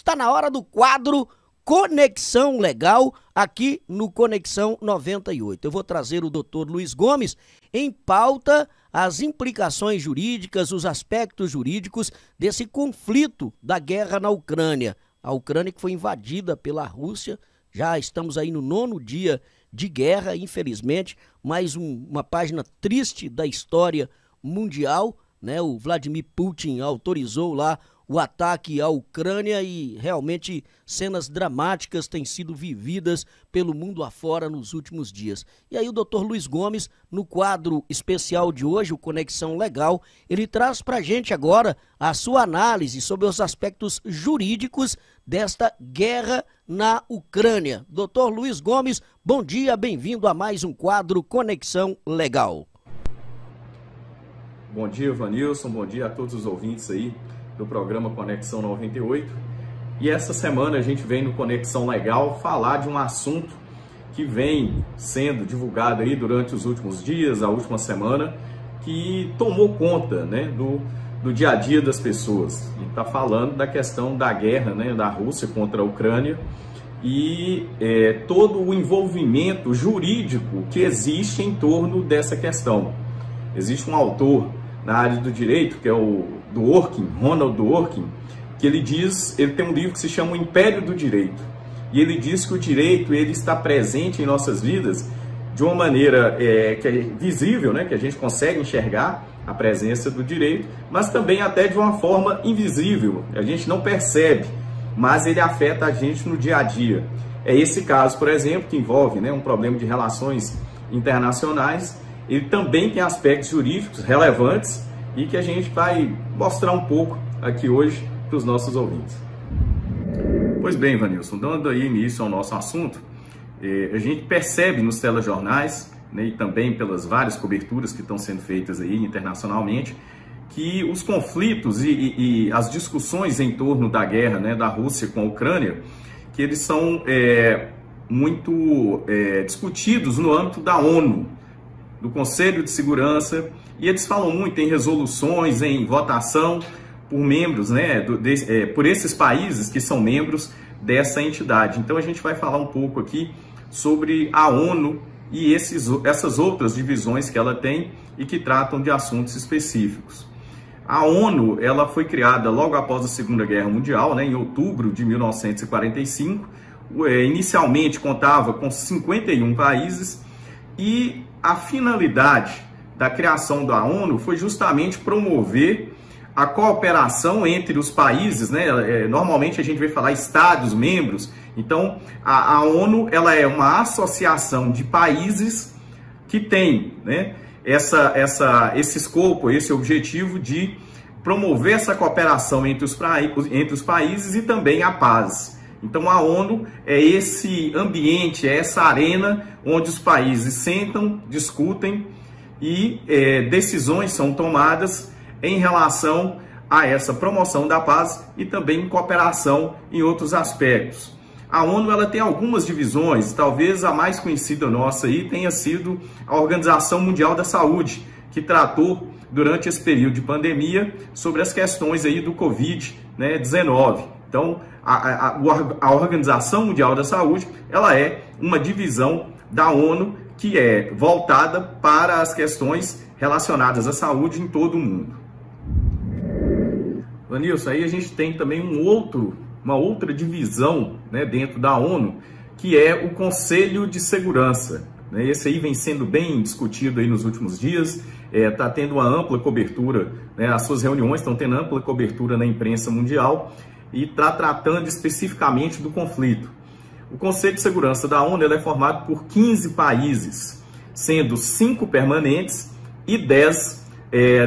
Está na hora do quadro Conexão Legal, aqui no Conexão 98. Eu vou trazer o Dr. Luiz Gomes em pauta as implicações jurídicas, os aspectos jurídicos desse conflito da guerra na Ucrânia. A Ucrânia que foi invadida pela Rússia, já estamos aí no 9º dia de guerra, infelizmente, mais uma página triste da história mundial, né? O Vladimir Putin autorizou lá o ataque à Ucrânia e realmente cenas dramáticas têm sido vividas pelo mundo afora nos últimos dias. E aí o Dr. Luiz Gomes, no quadro especial de hoje, o Conexão Legal, ele traz pra gente agora a sua análise sobre os aspectos jurídicos desta guerra na Ucrânia. Dr. Luiz Gomes, bom dia, bem-vindo a mais um quadro Conexão Legal. Bom dia, Vanilson, bom dia a todos os ouvintes aí do programa Conexão 98. E essa semana a gente vem no Conexão Legal falar de um assunto que vem sendo divulgado aí durante os últimos dias, a última semana, que tomou conta, né, do dia a dia das pessoas. E está falando da questão da guerra, né, da Rússia contra a Ucrânia e todo o envolvimento jurídico que existe em torno dessa questão. Existe um autor na área do direito, que é o Dworkin, Ronald Dworkin, que ele tem um livro que se chama O Império do Direito. E ele diz que o direito ele está presente em nossas vidas de uma maneira que é visível, né, que a gente consegue enxergar a presença do direito, mas também até de uma forma invisível. A gente não percebe, mas ele afeta a gente no dia a dia. É esse caso, por exemplo, que envolve, né, um problema de relações internacionais. Ele também tem aspectos jurídicos relevantes e que a gente vai mostrar um pouco aqui hoje para os nossos ouvintes. Pois bem, Vanilson, dando aí início ao nosso assunto, a gente percebe nos telejornais, né, e também pelas várias coberturas que estão sendo feitas aí internacionalmente, que os conflitos e as discussões em torno da guerra, né, da Rússia com a Ucrânia, que eles são muito discutidos no âmbito da ONU, do Conselho de Segurança, e eles falam muito em resoluções, em votação por membros, né, por esses países que são membros dessa entidade. Então a gente vai falar um pouco aqui sobre a ONU e essas outras divisões que ela tem e que tratam de assuntos específicos. A ONU ela foi criada logo após a Segunda Guerra Mundial, né, em outubro de 1945. Inicialmente contava com 51 países e a finalidade da criação da ONU foi justamente promover a cooperação entre os países, né? Normalmente a gente vai falar estados, membros. Então, a ONU ela é uma associação de países que tem, né, esse escopo, esse objetivo de promover essa cooperação entre os países e também a paz. Então a ONU é esse ambiente, é essa arena onde os países sentam, discutem e decisões são tomadas em relação a essa promoção da paz e também cooperação em outros aspectos. A ONU ela tem algumas divisões, talvez a mais conhecida nossa aí tenha sido a Organização Mundial da Saúde, que tratou durante esse período de pandemia sobre as questões aí do Covid-19. Então, a Organização Mundial da Saúde, ela é uma divisão da ONU que é voltada para as questões relacionadas à saúde em todo o mundo. Vanilson, aí a gente tem também uma outra divisão, né, dentro da ONU, que é o Conselho de Segurança. Né? Esse aí vem sendo bem discutido aí nos últimos dias, está tendo uma ampla cobertura, né, as suas reuniões estão tendo ampla cobertura na imprensa mundial, e está tratando especificamente do conflito. O Conselho de Segurança da ONU ele é formado por 15 países, sendo 5 permanentes e 10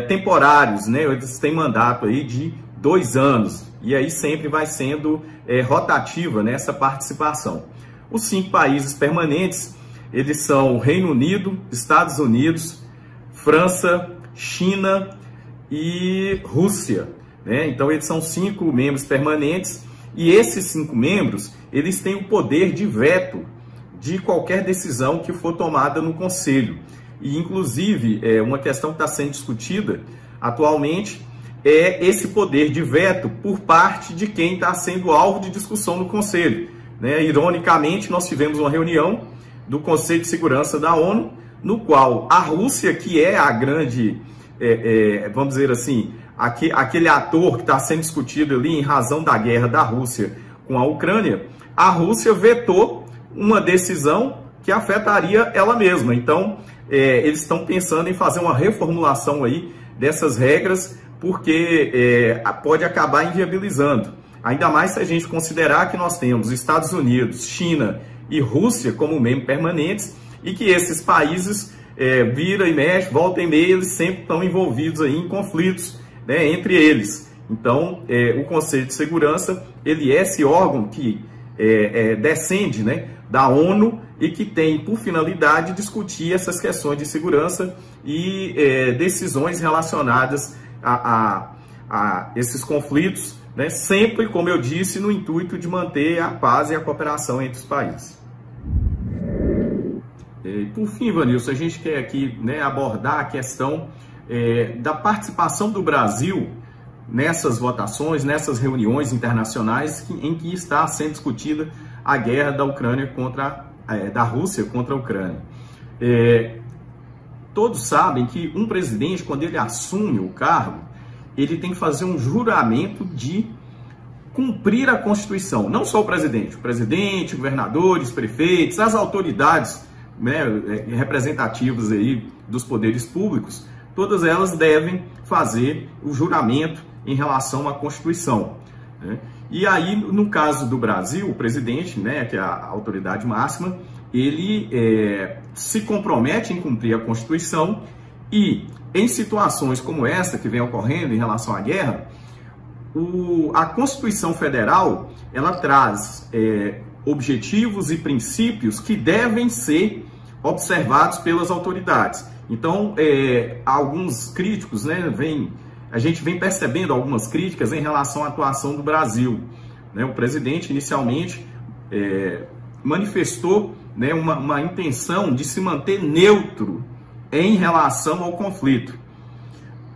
temporários, né? Eles têm mandato aí de 2 anos, e aí sempre vai sendo rotativa nessa participação. Os 5 países permanentes, eles são Reino Unido, Estados Unidos, França, China e Rússia. Então eles são 5 membros permanentes e esses 5 membros eles têm o poder de veto de qualquer decisão que for tomada no Conselho. E inclusive uma questão que está sendo discutida atualmente é esse poder de veto por parte de quem está sendo alvo de discussão no Conselho, né? Ironicamente, nós tivemos uma reunião do Conselho de Segurança da ONU, no qual a Rússia, que é a grande, vamos dizer assim, aquele ator que está sendo discutido ali em razão da guerra da Rússia com a Ucrânia, a Rússia vetou uma decisão que afetaria ela mesma. Então, eles estão pensando em fazer uma reformulação aí dessas regras, porque pode acabar inviabilizando. Ainda mais se a gente considerar que nós temos Estados Unidos, China e Rússia como membros permanentes, e que esses países vira e mexe, volta e meia, eles sempre estão envolvidos aí em conflitos, né, entre eles. Então, o Conselho de Segurança, ele é esse órgão que descende, né, da ONU e que tem por finalidade discutir essas questões de segurança e decisões relacionadas a esses conflitos, né, sempre, como eu disse, no intuito de manter a paz e a cooperação entre os países. Por fim, Vanilson, a gente quer aqui, né, abordar a questão da participação do Brasil nessas votações, nessas reuniões internacionais em que está sendo discutida a guerra da Ucrânia da Rússia contra a Ucrânia. Todos sabem que um presidente, quando ele assume o cargo, ele tem que fazer um juramento de cumprir a Constituição. Não só o presidente, governadores, prefeitos, as autoridades, né, representativas aí dos poderes públicos, todas elas devem fazer o juramento em relação à Constituição, né? E aí, no caso do Brasil, o presidente, né, que é a autoridade máxima, ele se compromete em cumprir a Constituição e, em situações como essa que vem ocorrendo em relação à guerra, a Constituição Federal, ela traz objetivos e princípios que devem ser observados pelas autoridades. Então, alguns críticos, né, a gente vem percebendo algumas críticas em relação à atuação do Brasil, né? O presidente, inicialmente, manifestou, né, uma intenção de se manter neutro em relação ao conflito.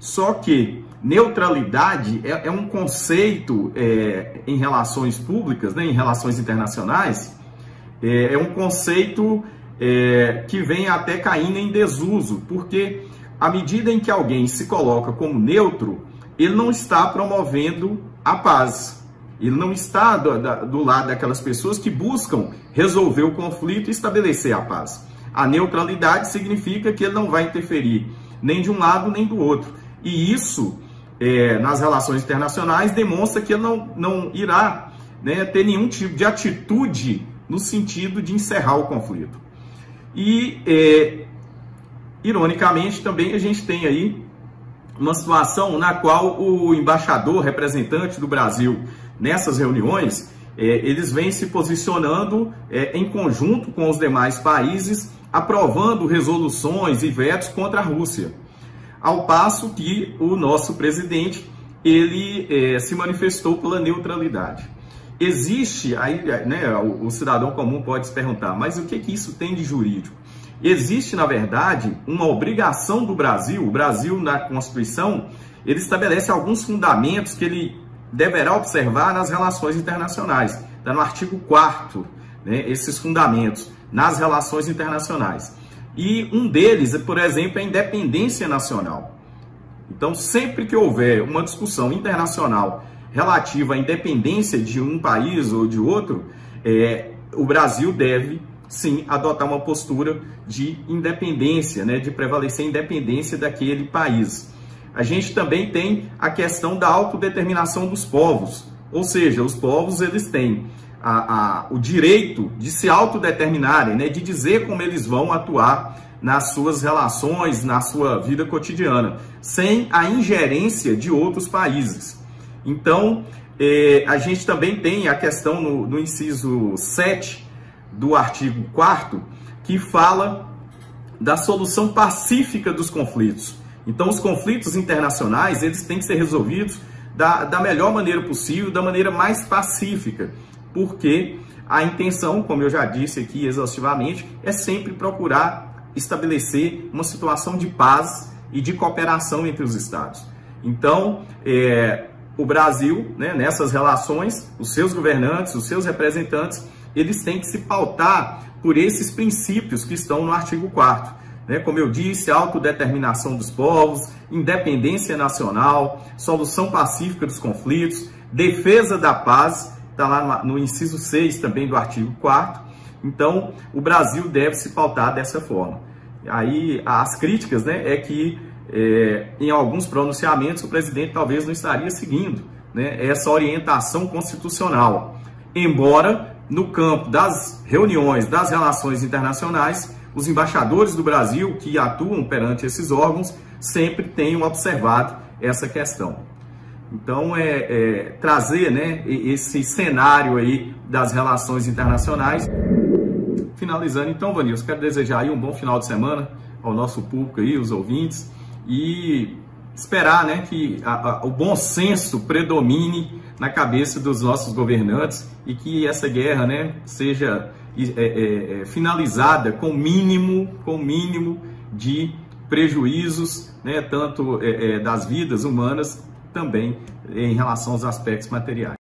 Só que neutralidade é um conceito em relações públicas, né, em relações internacionais, é um conceito que vem até caindo em desuso, porque à medida em que alguém se coloca como neutro, ele não está promovendo a paz, ele não está do lado daquelas pessoas que buscam resolver o conflito e estabelecer a paz. A neutralidade significa que ele não vai interferir nem de um lado nem do outro, e isso nas relações internacionais demonstra que ele não irá, né, ter nenhum tipo de atitude no sentido de encerrar o conflito. E, ironicamente, também a gente tem aí uma situação na qual o embaixador representante do Brasil nessas reuniões, eles vêm se posicionando em conjunto com os demais países, aprovando resoluções e vetos contra a Rússia. Ao passo que o nosso presidente, ele se manifestou pela neutralidade. Existe, aí, né, o cidadão comum pode se perguntar, mas o que isso tem de jurídico? Existe, na verdade, uma obrigação do Brasil. O Brasil, na Constituição, ele estabelece alguns fundamentos que ele deverá observar nas relações internacionais. Está no artigo 4º, né, esses fundamentos nas relações internacionais. E um deles, por exemplo, é a independência nacional. Então, sempre que houver uma discussão internacional relativa à independência de um país ou de outro, o Brasil deve, sim, adotar uma postura de independência, né, de prevalecer a independência daquele país. A gente também tem a questão da autodeterminação dos povos, ou seja, os povos eles têm o direito de se autodeterminarem, né, de dizer como eles vão atuar nas suas relações, na sua vida cotidiana, sem a ingerência de outros países. Então, a gente também tem a questão no inciso 7 do artigo 4º, que fala da solução pacífica dos conflitos. Então, os conflitos internacionais, eles têm que ser resolvidos da melhor maneira possível, da maneira mais pacífica, porque a intenção, como eu já disse aqui exaustivamente, é sempre procurar estabelecer uma situação de paz e de cooperação entre os Estados. Então, o Brasil, né, nessas relações, os seus governantes, os seus representantes, eles têm que se pautar por esses princípios que estão no artigo 4º. Né? Como eu disse, autodeterminação dos povos, independência nacional, solução pacífica dos conflitos, defesa da paz, está lá no inciso 6 também do artigo 4º. Então, o Brasil deve se pautar dessa forma. Aí, as críticas, né, é que em alguns pronunciamentos o presidente talvez não estaria seguindo, né, essa orientação constitucional. Embora, no campo das reuniões, das relações internacionais, os embaixadores do Brasil que atuam perante esses órgãos sempre tenham observado essa questão. Então, trazer, né, esse cenário aí das relações internacionais. Finalizando, então, Vanilson, quero desejar aí um bom final de semana ao nosso público aí, os ouvintes, e esperar, né, que o bom senso predomine na cabeça dos nossos governantes e que essa guerra, né, seja finalizada com o mínimo de prejuízos, né, tanto das vidas humanas, também em relação aos aspectos materiais.